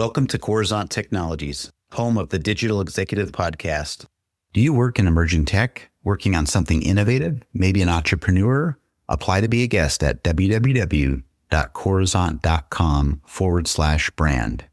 Welcome to Coruzant Technologies, home of the Digital Executive Podcast. Do you work in emerging tech, working on something innovative, maybe an entrepreneur? Apply to be a guest at www.coruzant.com/brand.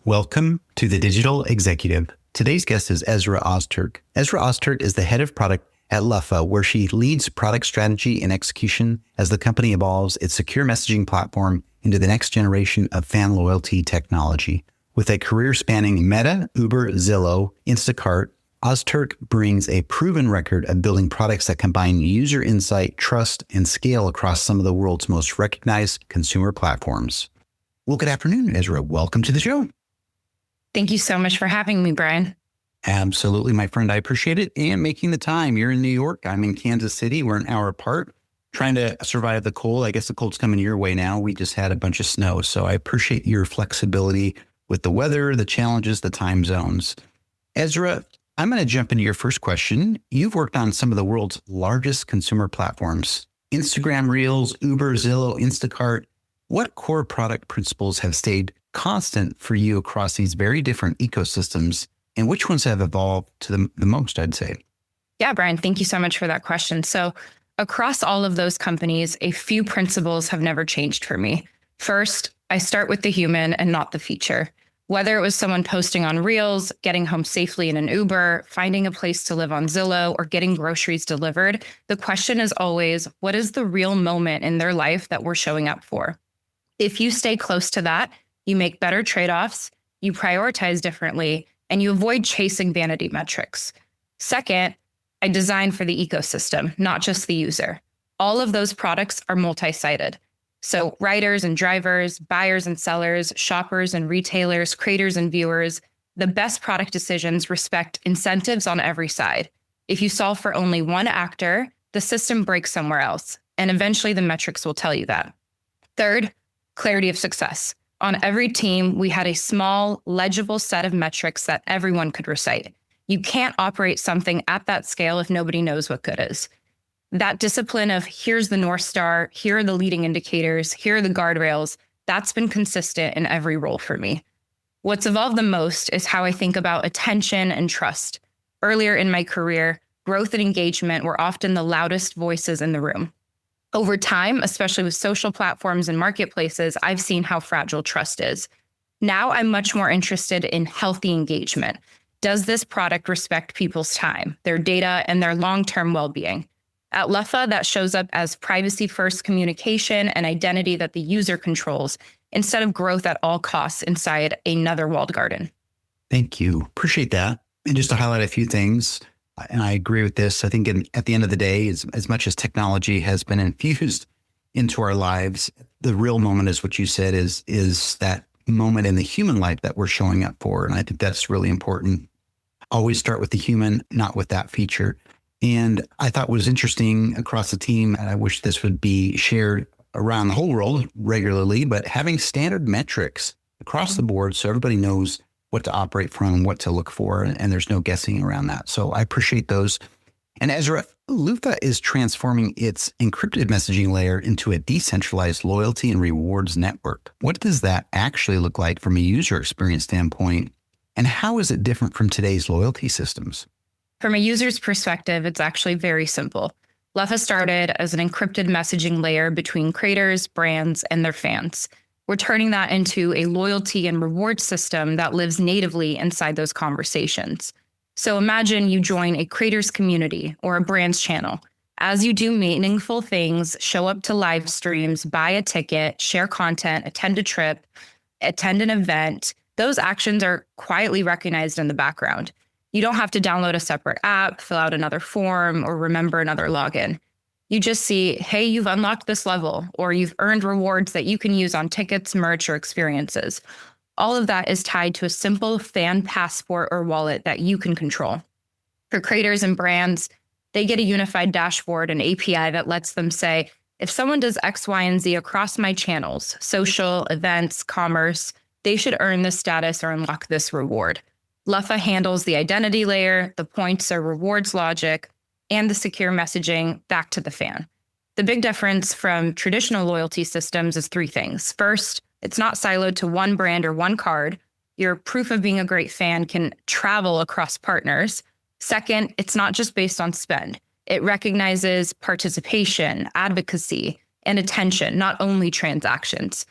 Welcome to the Digital Executive. Today's guest is Esra Ozturk. Esra Ozturk is the head of product at Luffa, where she leads product strategy and execution as the company evolves its secure messaging platform into the next generation of fan loyalty technology. With a career spanning Meta, Uber, Zillow, Instacart, Ozturk brings a proven record of building products that combine user insight, trust, and scale across some of the world's most recognized consumer platforms. Well, good afternoon, Esra. Welcome to the show. Thank you so much for having me, Brian. Absolutely, my friend. I appreciate it and making the time. You're in New York. I'm in Kansas City. We're an hour apart, trying to survive the cold. I guess the cold's coming your way now. We just had a bunch of snow. So I appreciate your flexibility with the weather, the challenges, the time zones. Esra, I'm going to jump into your first question. You've worked on some of the world's largest consumer platforms: Instagram Reels, Uber, Zillow, Instacart. What core product principles have stayed constant for you across these very different ecosystems, and which ones have evolved to the most, I'd say? Yeah, Brian, thank you so much for that question. So across all of those companies, a few principles have never changed for me. First, I start with the human and not the feature. Whether it was someone posting on Reels, getting home safely in an Uber, finding a place to live on Zillow, or getting groceries delivered, the question is always, what is the real moment in their life that we're showing up for? If you stay close to that, you make better trade-offs, you prioritize differently, and you avoid chasing vanity metrics. Second, I design for the ecosystem, not just the user. All of those products are multi-sided. So riders and drivers, buyers and sellers, shoppers and retailers, creators and viewers, the best product decisions respect incentives on every side. If you solve for only one actor, the system breaks somewhere else, and eventually the metrics will tell you that. Third, clarity of success. On every team, we had a small, legible set of metrics that everyone could recite. You can't operate something at that scale if nobody knows what good is. That discipline of here's the North Star, here are the leading indicators, here are the guardrails, that's been consistent in every role for me. What's evolved the most is how I think about attention and trust. Earlier in my career, growth and engagement were often the loudest voices in the room. Over time, especially with social platforms and marketplaces, I've seen how fragile trust is. Now I'm much more interested in healthy engagement. Does this product respect people's time, their data, and their long-term well-being? At Luffa, that shows up as privacy-first communication and identity that the user controls, instead of growth at all costs inside another walled garden. Thank you. Appreciate that. And just to highlight a few things, and I agree with this, I think at the end of the day, as much as technology has been infused into our lives, the real moment is what you said, is that moment in the human life that we're showing up for. And I think that's really important. Always start with the human, not with that feature. And I thought was interesting across the team, and I wish this would be shared around the whole world regularly, but having standard metrics across the board so everybody knows what to operate from and what to look for, and there's no guessing around that. So I appreciate those. And Esra, Luffa is transforming its encrypted messaging layer into a decentralized loyalty and rewards network. What does that actually look like from a user experience standpoint? And how is it different from today's loyalty systems? From a user's perspective, it's actually very simple. Luffa started as an encrypted messaging layer between creators, brands, and their fans. We're turning that into a loyalty and reward system that lives natively inside those conversations. So imagine you join a creator's community or a brand's channel. As you do meaningful things, show up to live streams, buy a ticket, share content, attend a trip, attend an event, those actions are quietly recognized in the background. You don't have to download a separate app, fill out another form, or remember another login. You just see, hey, you've unlocked this level, or you've earned rewards that you can use on tickets, merch, or experiences. All of that is tied to a simple fan passport or wallet that you can control. For creators and brands, they get a unified dashboard and API that lets them say, if someone does X, Y, and Z across my channels, social, events, commerce, they should earn this status or unlock this reward. Luffa handles the identity layer, the points or rewards logic, and the secure messaging back to the fan. The big difference from traditional loyalty systems is three things. First, it's not siloed to one brand or one card. your proof of being a great fan can travel across partners. Second, it's not just based on spend. It recognizes participation, advocacy, and attention, not only transactions.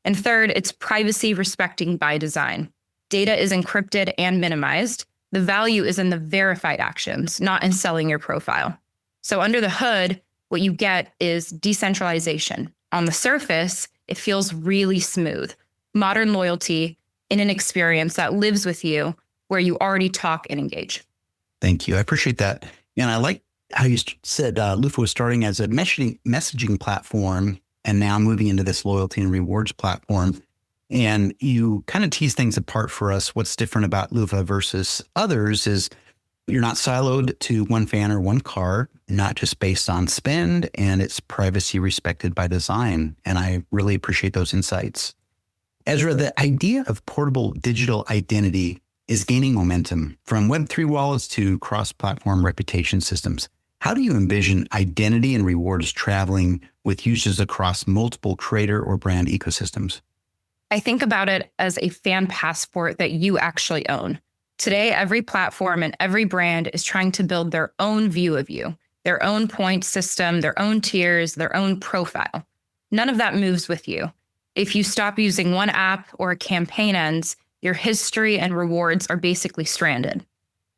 And third, it's privacy respecting by design. Data is encrypted and minimized. The value is in the verified actions, not in selling your profile. So under the hood, what you get is decentralization. On the surface, it feels really smooth. Modern loyalty in an experience that lives with you where you already talk and engage. Thank you. I appreciate that. And I like how you said Luffa was starting as a messaging platform and now moving into this loyalty and rewards platform. And you kind of tease things apart for us. What's different about Luffa versus others is you're not siloed to one fan or one car, not just based on spend, and it's privacy respected by design. And I really appreciate those insights. Esra, the idea of portable digital identity is gaining momentum from Web3 wallets to cross-platform reputation systems. How do you envision identity and rewards traveling with users across multiple creator or brand ecosystems? I think about it as a fan passport that you actually own. Today, every platform and every brand is trying to build their own view of you, their own point system, their own tiers, their own profile. None of that moves with you. If you stop using one app or a campaign ends, your history and rewards are basically stranded.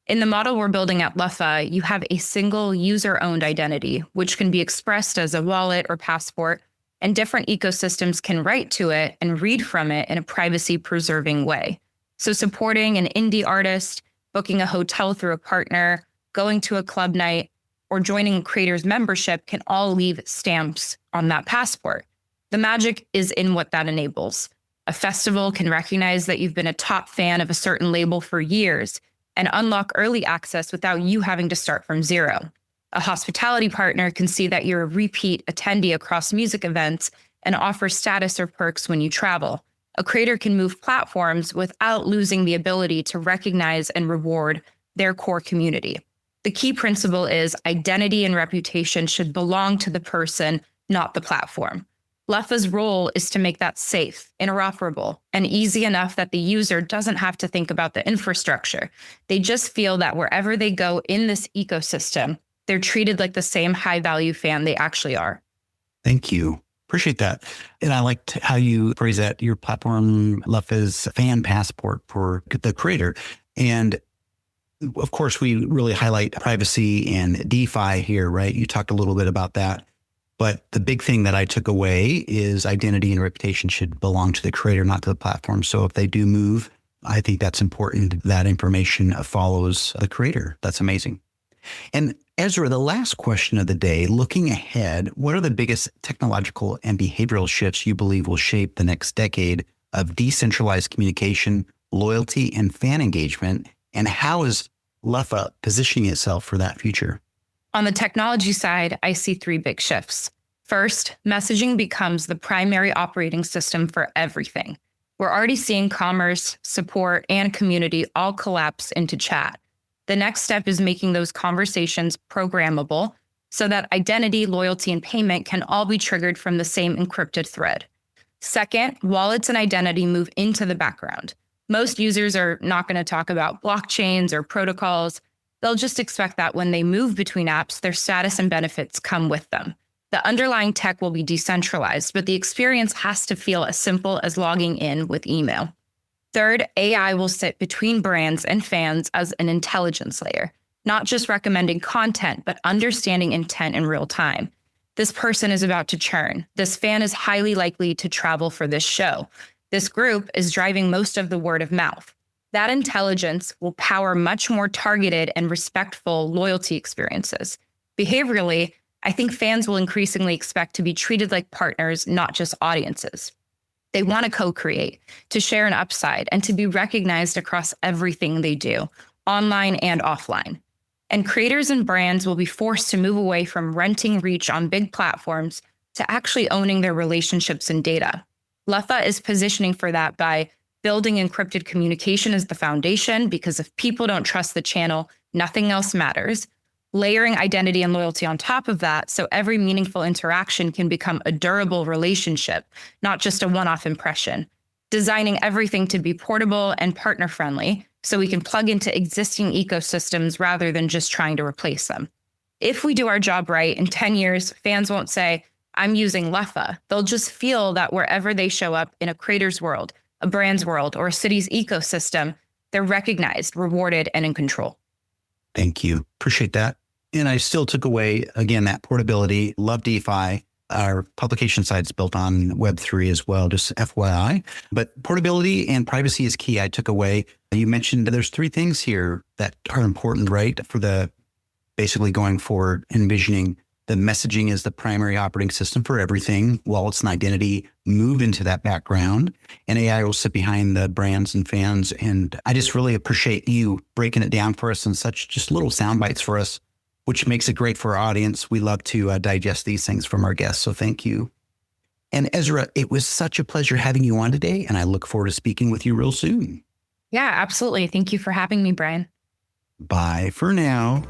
In the model we're building at Luffa, you have a single user-owned identity, which can be expressed as a wallet or passport, and different ecosystems can write to it and read from it in a privacy-preserving way. So supporting an indie artist, booking a hotel through a partner, going to a club night, or joining a creator's membership can all leave stamps on that passport. The magic is in what that enables. A festival can recognize that you've been a top fan of a certain label for years and unlock early access without you having to start from zero. A hospitality partner can see that you're a repeat attendee across music events and offer status or perks when you travel. A creator can move platforms without losing the ability to recognize and reward their core community. The key principle is identity and reputation should belong to the person, not the platform. Luffa's role is to make that safe, interoperable, and easy enough that the user doesn't have to think about the infrastructure. They just feel that wherever they go in this ecosystem, they're treated like the same high-value fan they actually are. Thank you. Appreciate that. And I liked how you phrase that your platform, Luffa's fan passport for the creator. And of course, we really highlight privacy and DeFi here, right? You talked a little bit about that. But the big thing that I took away is identity and reputation should belong to the creator, not to the platform. So if they do move, I think that's important. That information follows the creator. That's amazing. And Esra, the last question of the day, looking ahead, what are the biggest technological and behavioral shifts you believe will shape the next decade of decentralized communication, loyalty, and fan engagement? And how is Luffa positioning itself for that future? On the technology side, I see three big shifts. First, messaging becomes the primary operating system for everything. We're already seeing commerce, support, and community all collapse into chat. The next step is making those conversations programmable so that identity, loyalty, and payment can all be triggered from the same encrypted thread. Second, wallets and identity move into the background. Most users are not going to talk about blockchains or protocols. They'll just expect that when they move between apps, their status and benefits come with them. The underlying tech will be decentralized, but the experience has to feel as simple as logging in with email. Third, AI will sit between brands and fans as an intelligence layer, not just recommending content, but understanding intent in real time. This person is about to churn. This fan is highly likely to travel for this show. This group is driving most of the word of mouth. That intelligence will power much more targeted and respectful loyalty experiences. Behaviorally, I think fans will increasingly expect to be treated like partners, not just audiences. They want to co-create, to share an upside, and to be recognized across everything they do, online and offline. And creators and brands will be forced to move away from renting reach on big platforms to actually owning their relationships and data. Luffa is positioning for that by building encrypted communication as the foundation, because if people don't trust the channel, nothing else matters. Layering identity and loyalty on top of that, so every meaningful interaction can become a durable relationship, not just a one-off impression. designing everything to be portable and partner friendly so we can plug into existing ecosystems rather than just trying to replace them. If we do our job right, in 10 years, fans won't say, I'm using Luffa. They'll just feel that wherever they show up in a creator's world, a brand's world, or a city's ecosystem, they're recognized, rewarded, and in control. Thank you. Appreciate that. And I still took away, again, that portability. Love DeFi. Our publication site's built on Web3 as well, just FYI. But portability and privacy is key. I took away. You mentioned there's 3 things here that are important, right? For the basically going forward, envisioning the messaging is the primary operating system for everything. Wallets and identity move into that background, and AI will sit behind the brands and fans. And I just really appreciate you breaking it down for us in such just little sound bites for us, which makes it great for our audience. We love to digest these things from our guests. So thank you. And Esra, it was such a pleasure having you on today, and I look forward to speaking with you real soon. Yeah, absolutely. Thank you for having me, Brian. Bye for now.